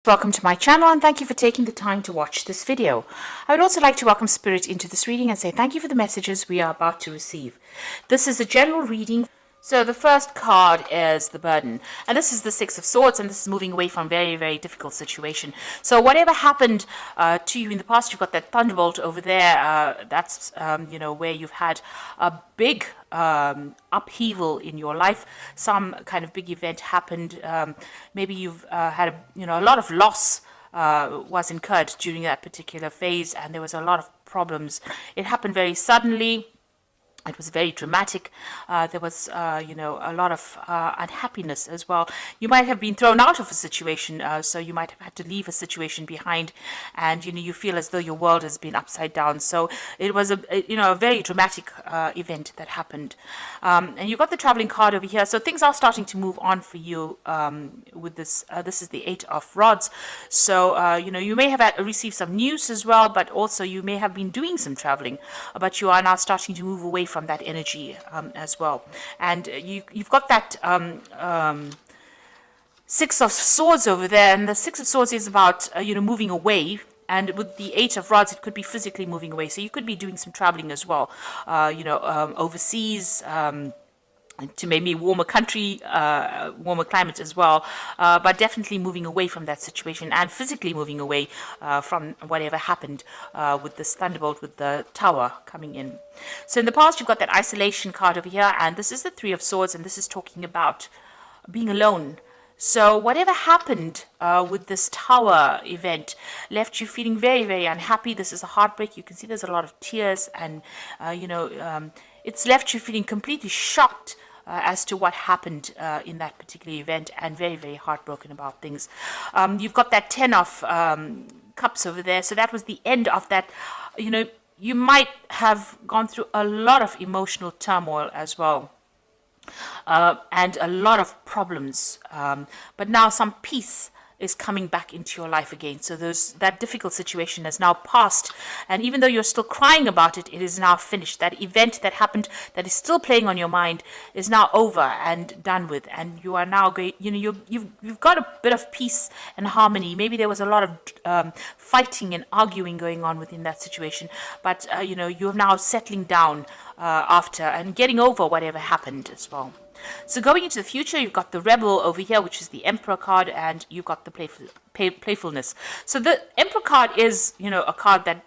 Welcome to my channel and thank you for taking the time to watch this video. I would also like to welcome Spirit into this reading and say thank you for the messages we are about to receive. This is a general reading. So the first card is the burden, and this is the Six of Swords, and this is moving away from a very, very difficult situation. So whatever happened to you in the past, you've got that thunderbolt over there. That's where you've had a big upheaval in your life. Some kind of big event happened. Maybe you've had a lot of loss was incurred during that particular phase, and there was a lot of problems. It happened very suddenly. It was very dramatic. There was, a lot of unhappiness as well. You might have been thrown out of a situation, so you might have had to leave a situation behind, and you feel as though your world has been upside down. So it was a very dramatic event that happened. And you've got the traveling card over here. So things are starting to move on for you with this. This is the Eight of Rods. So you may have received some news as well, but also you may have been doing some traveling, but you are now starting to move away from that energy as well. And you've got that Six of Swords over there, and the Six of Swords is about moving away, and with the Eight of Rods it could be physically moving away, so you could be doing some traveling as well, overseas, to maybe warmer country, warmer climate as well, but definitely moving away from that situation and physically moving away from whatever happened with this thunderbolt, with the tower coming in. So in the past, you've got that isolation card over here, and this is the Three of Swords, and this is talking about being alone. So whatever happened with this tower event left you feeling very, very unhappy. This is a heartbreak. You can see there's a lot of tears, and it's left you feeling completely shocked as to what happened in that particular event, and very, very heartbroken about things. You've got that Ten of Cups over there, so that was the end of that. You might have gone through a lot of emotional turmoil as well, and a lot of problems, but now some peace is coming back into your life again. So that difficult situation has now passed, and even though you're still crying about it, it is now finished. That event that happened that is still playing on your mind is now over and done with, and you are now going, you've got a bit of peace and harmony. Maybe there was a lot of fighting and arguing going on within that situation, but you're now settling down after and getting over whatever happened as well. So going into the future, you've got the Rebel over here, which is the Emperor card, and you've got the playfulness. So the Emperor card is, a card that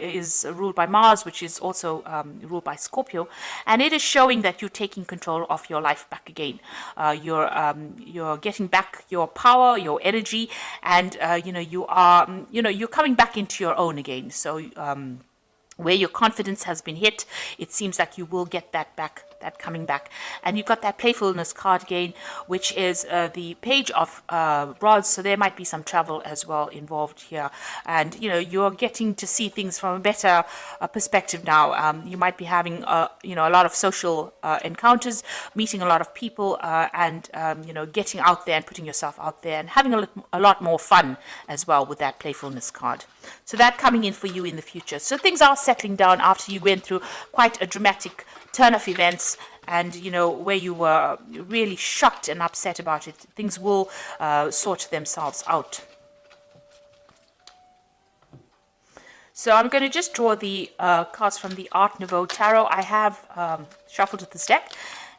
is ruled by Mars, which is also ruled by Scorpio, and it is showing that you're taking control of your life back again. You're getting back your power, your energy, and you're coming back into your own again. So where your confidence has been hit, it seems like you will get that back, that coming back. And you've got that playfulness card again, which is the Page of Rods, so there might be some travel as well involved here. And you're getting to see things from a better perspective now. You might be having a lot of social encounters, meeting a lot of people, and getting out there and putting yourself out there and having a lot more fun as well with that playfulness card. So that coming in for you in the future. So things are settling down after you went through quite a dramatic turn of events, and where you were really shocked and upset about it. Things will sort themselves out. So I'm going to just draw the cards from the Art Nouveau Tarot. I have shuffled this deck,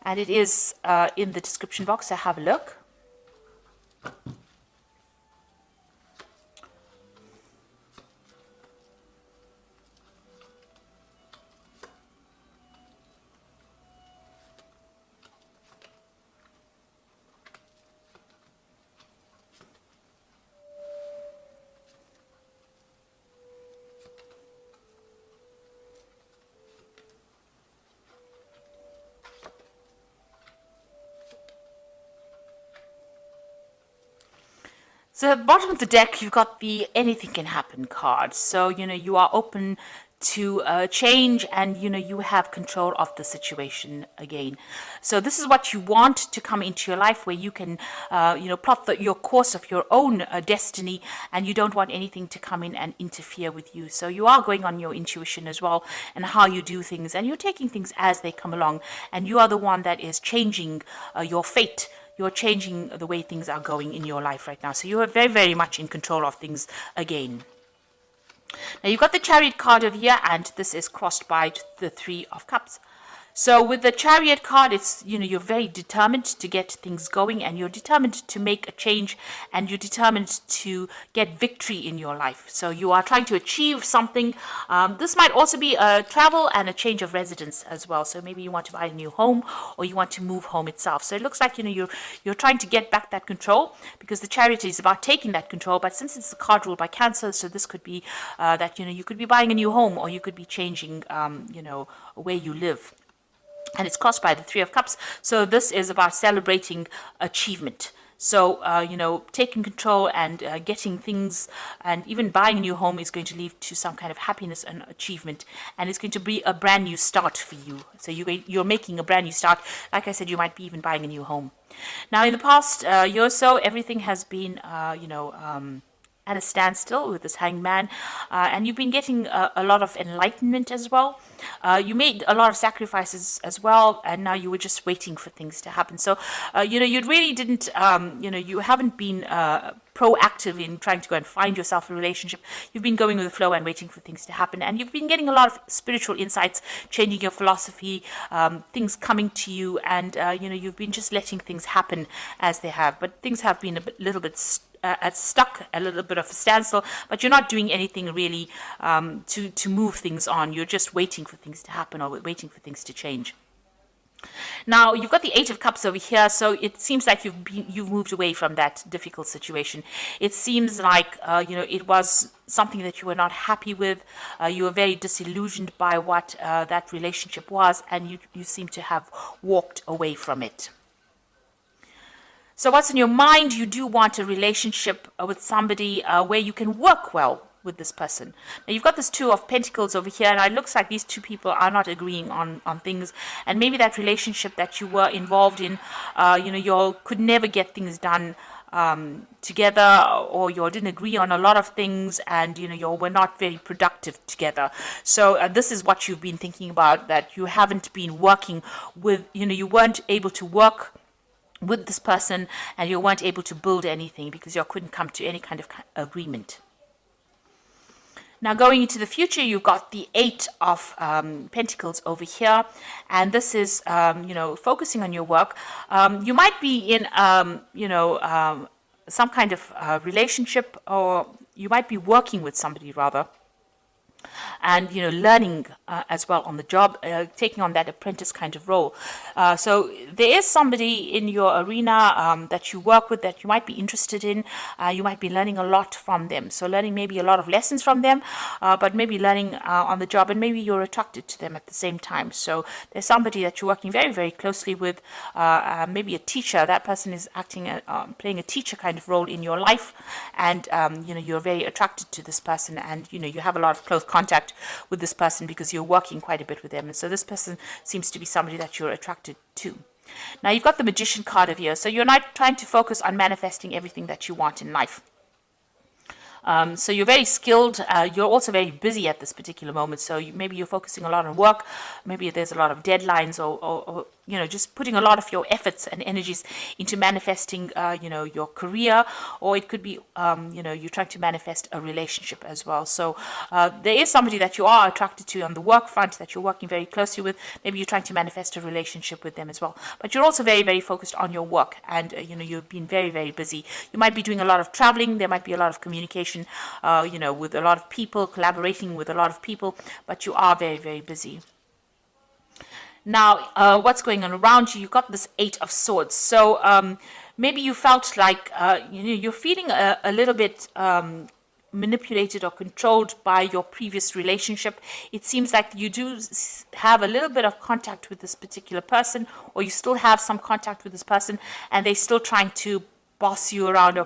and it is in the description box, so have a look. So at the bottom of the deck, you've got the Anything Can Happen card. So, you are open to change, and you have control of the situation again. So this is what you want to come into your life, where you can plot your course of your own destiny, and you don't want anything to come in and interfere with you. So you are going on your intuition as well, and how you do things, and you're taking things as they come along, and you are the one that is changing your fate you're changing the way things are going in your life right now. So you are very, very much in control of things again. Now you've got the Chariot card over here, and this is crossed by the Three of Cups. So with the Chariot card, it's, you're very determined to get things going, and you're determined to make a change, and you're determined to get victory in your life. So you are trying to achieve something. This might also be a travel and a change of residence as well. So maybe you want to buy a new home, or you want to move home itself. So it looks like, you're trying to get back that control, because the Chariot is about taking that control. But since it's a card ruled by Cancer, so this could be that, you could be buying a new home, or you could be changing, where you live. And it's crossed by the Three of Cups. So this is about celebrating achievement. So, taking control and getting things, and even buying a new home is going to lead to some kind of happiness and achievement. And it's going to be a brand new start for you. So you're making a brand new start. Like I said, you might be even buying a new home. Now, in the past year or so, everything has been, at a standstill with this Hanged Man, and you've been getting a lot of enlightenment as well. You made a lot of sacrifices as well, and now you were just waiting for things to happen. So, you really didn't, you haven't been proactive in trying to go and find yourself a relationship. You've been going with the flow and waiting for things to happen, and you've been getting a lot of spiritual insights, changing your philosophy, things coming to you, and you've been just letting things happen as they have. But things have been little bit stuck, a little bit of a standstill, but you're not doing anything really to move things on. You're just waiting for things to happen, or waiting for things to change. Now you've got the Eight of Cups over here, so it seems like you've moved away from that difficult situation. It seems like it was something that you were not happy with. You were very disillusioned by what that relationship was, and you seem to have walked away from it. So what's in your mind? You do want a relationship with somebody where you can work well with this person. Now you've got this Two of Pentacles over here, and it looks like these two people are not agreeing on things, and maybe that relationship that you were involved in, you could never get things done together, or you didn't agree on a lot of things, and you were not very productive together. So this is what you've been thinking about, that you haven't been working with, you weren't able to work with this person, and you weren't able to build anything because you couldn't come to any kind of agreement. Now going into the future, you've got the Eight of Pentacles over here, and this is focusing on your work. You might be in some kind of relationship, or you might be working with somebody rather, and learning as well on the job, taking on that apprentice kind of role. So there is somebody in your arena that you work with that you might be interested in. You might be learning a lot from them. So learning maybe a lot of lessons from them, but maybe learning on the job, and maybe you're attracted to them at the same time. So there's somebody that you're working very, very closely with, maybe a teacher. That person is acting, playing a teacher kind of role in your life, and you're very attracted to this person, and you have a lot of close contact with this person because you're working quite a bit with them. And so this person seems to be somebody that you're attracted to. Now you've got the Magician card over here, so you're not trying to focus on manifesting everything that you want in life. So you're very skilled. You're also very busy at this particular moment. So maybe you're focusing a lot on work. Maybe there's a lot of deadlines, or just putting a lot of your efforts and energies into manifesting, your career, or it could be, you're trying to manifest a relationship as well. So there is somebody that you are attracted to on the work front that you're working very closely with. Maybe you're trying to manifest a relationship with them as well. But you're also very, very focused on your work, and you've been very, very busy. You might be doing a lot of traveling. There might be a lot of communication, with a lot of people, collaborating with a lot of people, but you are very, very busy. Now, what's going on around you? You've got this Eight of Swords. So maybe you felt like, you're feeling a little bit manipulated or controlled by your previous relationship. It seems like you do have a little bit of contact with this particular person, or you still have some contact with this person, and they're still trying to boss you around,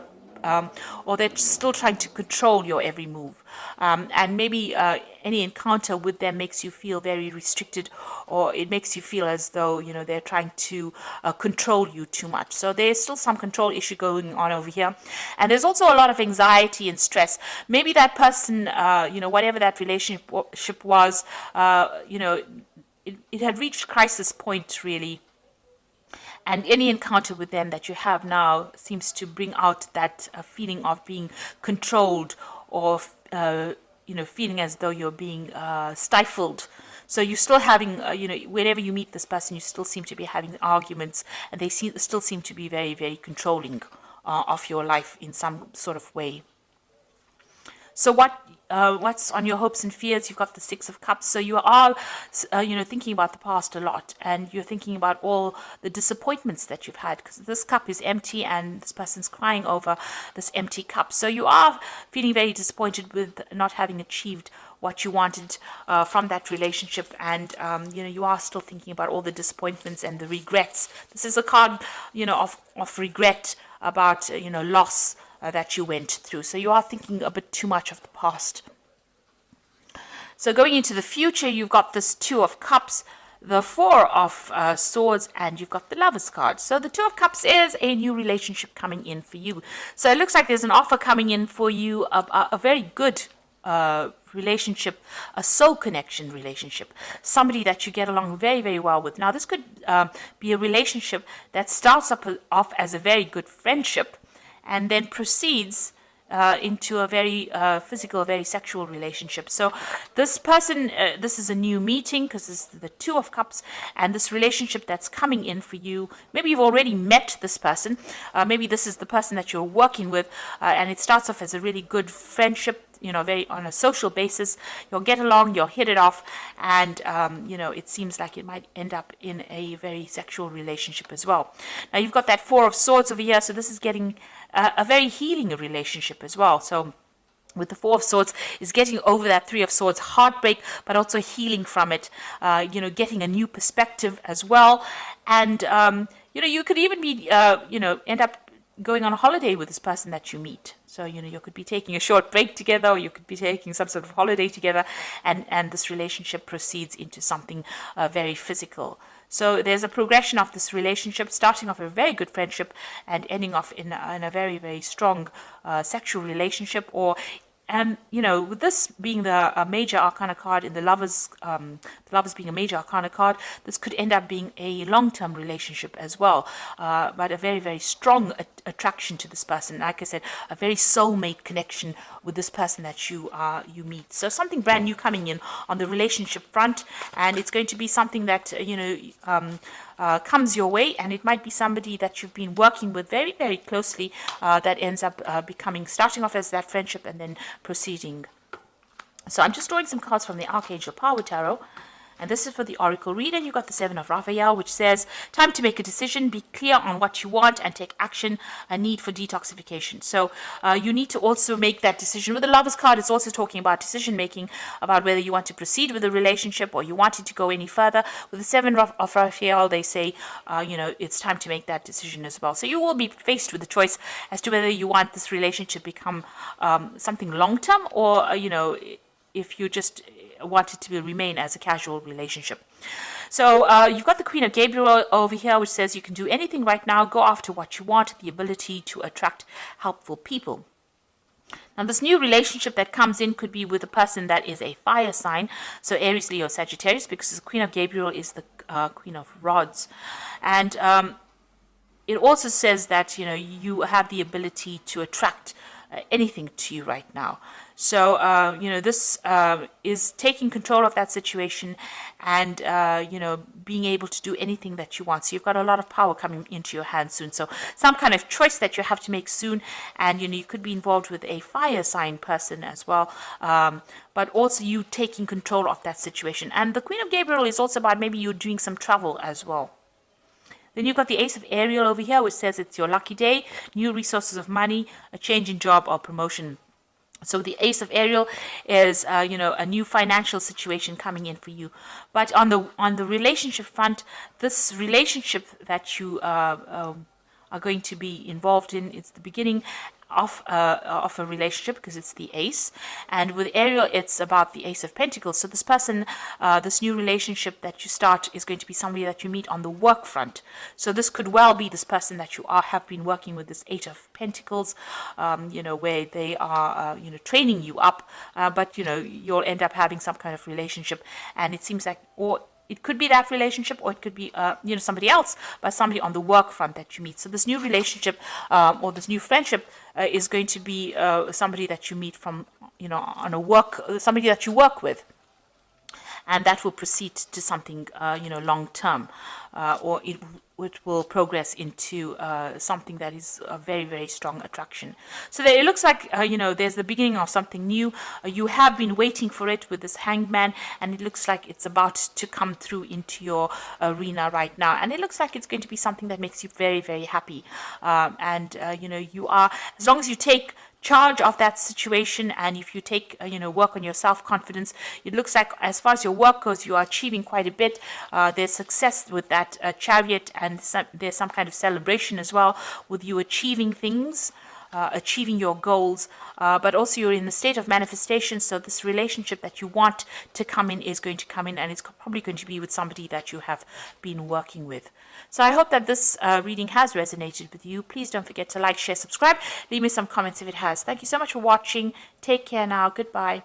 or they're still trying to control your every move. And maybe any encounter with them makes you feel very restricted, or it makes you feel as though, they're trying to control you too much. So there's still some control issue going on over here. And there's also a lot of anxiety and stress. Maybe that person, whatever that relationship was, it had reached crisis point, really. And any encounter with them that you have now seems to bring out that feeling of being controlled, or feeling as though you're being stifled. So you're still having, whenever you meet this person, you still seem to be having arguments, and they still seem to be very, very controlling of your life in some sort of way. So what's on your hopes and fears? You've got the Six of Cups. So you are, thinking about the past a lot, and you're thinking about all the disappointments that you've had, because this cup is empty and this person's crying over this empty cup. So you are feeling very disappointed with not having achieved what you wanted from that relationship, and you are still thinking about all the disappointments and the regrets. This is a card, of regret about loss that you went through. So you are thinking a bit too much of the past. So going into the future, you've got this Two of Cups, the Four of Swords, and you've got the Lovers card. So the Two of Cups is a new relationship coming in for you. So it looks like there's an offer coming in for you, a very good relationship, a soul connection relationship, somebody that you get along very, very well with. Now, this could be a relationship that starts off as a very good friendship, and then proceeds into a very physical, very sexual relationship. So this person, this is a new meeting, because this is the Two of Cups, and this relationship that's coming in for you. Maybe you've already met this person. Maybe this is the person that you're working with, and it starts off as a really good friendship, very on a social basis. You'll get along, you'll hit it off, and it seems like it might end up in a very sexual relationship as well. Now you've got that Four of Swords over here, so this is getting a very healing relationship as well. So with the Four of Swords is getting over that Three of Swords heartbreak, but also healing from it, getting a new perspective as well. And you could even be end up going on a holiday with this person that you meet. So, you could be taking a short break together, or you could be taking some sort of holiday together, and this relationship proceeds into something very physical. So there's a progression of this relationship, starting off a very good friendship and ending off in a very, very strong sexual relationship, or and with this being the major arcana card in the lovers being a major arcana card, this could end up being a long-term relationship as well, but a very, very strong attraction to this person. Like I said, a very soulmate connection with this person that you meet. So something brand new coming in on the relationship front, and it's going to be something that comes your way, and it might be somebody that you've been working with very, very closely, that ends up starting off as that friendship and then proceeding. So I'm just drawing some cards from the Archangel Power Tarot, and this is for the Oracle reader. You've got the Seven of Raphael, which says, time to make a decision, be clear on what you want, and take action, a need for detoxification. So you need to also make that decision. With the Lovers card, it's also talking about decision making, about whether you want to proceed with the relationship or you want it to go any further. With the Seven of Raphael, they say, it's time to make that decision as well. So you will be faced with the choice as to whether you want this relationship to become something long-term, or, if you just want it to remain as a casual relationship. So you've got the Queen of Gabriel over here, which says you can do anything right now, go after what you want, the ability to attract helpful people. Now, this new relationship that comes in could be with a person that is a fire sign, so Aries, Leo, Sagittarius, because the Queen of Gabriel is the Queen of Rods. And it also says that, you have the ability to attract anything to you right now. So, this is taking control of that situation and, being able to do anything that you want. So you've got a lot of power coming into your hands soon. So some kind of choice that you have to make soon. And, you could be involved with a fire sign person as well. But also you taking control of that situation. And the Queen of Gabriel is also about maybe you doing some travel as well. Then you've got the Ace of Ariel over here, which says it's your lucky day, new resources of money, a change in job or promotion. So the Ace of Ariel is, a new financial situation coming in for you. But on the relationship front, this relationship that you are going to be involved in, it's the beginning of a relationship, because it's the Ace, and with Ariel it's about the Ace of Pentacles. So this person, this new relationship that you start, is going to be somebody that you meet on the work front. So this could well be this person that you have been working with, this Eight of Pentacles, where they are training you up, but you'll end up having some kind of relationship, and it seems like, or it could be that relationship, or it could be somebody else, but somebody on the work front that you meet. So this new relationship or this new friendship is going to be somebody that you meet from on a work, somebody that you work with, and that will proceed to something long term, or it will progress into something that is a very, very strong attraction. So there, it looks like there's the beginning of something new. You have been waiting for it with this Hanged Man, and it looks like it's about to come through into your arena right now, and it looks like it's going to be something that makes you very, very happy. You are, as long as you take charge of that situation, and if you take work on your self-confidence, it looks like as far as your work goes, you are achieving quite a bit. There's success with that chariot, and there's some kind of celebration as well with you achieving things, achieving your goals, but also you're in the state of manifestation. So this relationship that you want to come in is going to come in, and it's probably going to be with somebody that you have been working with. So I hope that this reading has resonated with you. Please don't forget to like, share, subscribe. Leave me some comments if it has. Thank you so much for watching. Take care now. Goodbye.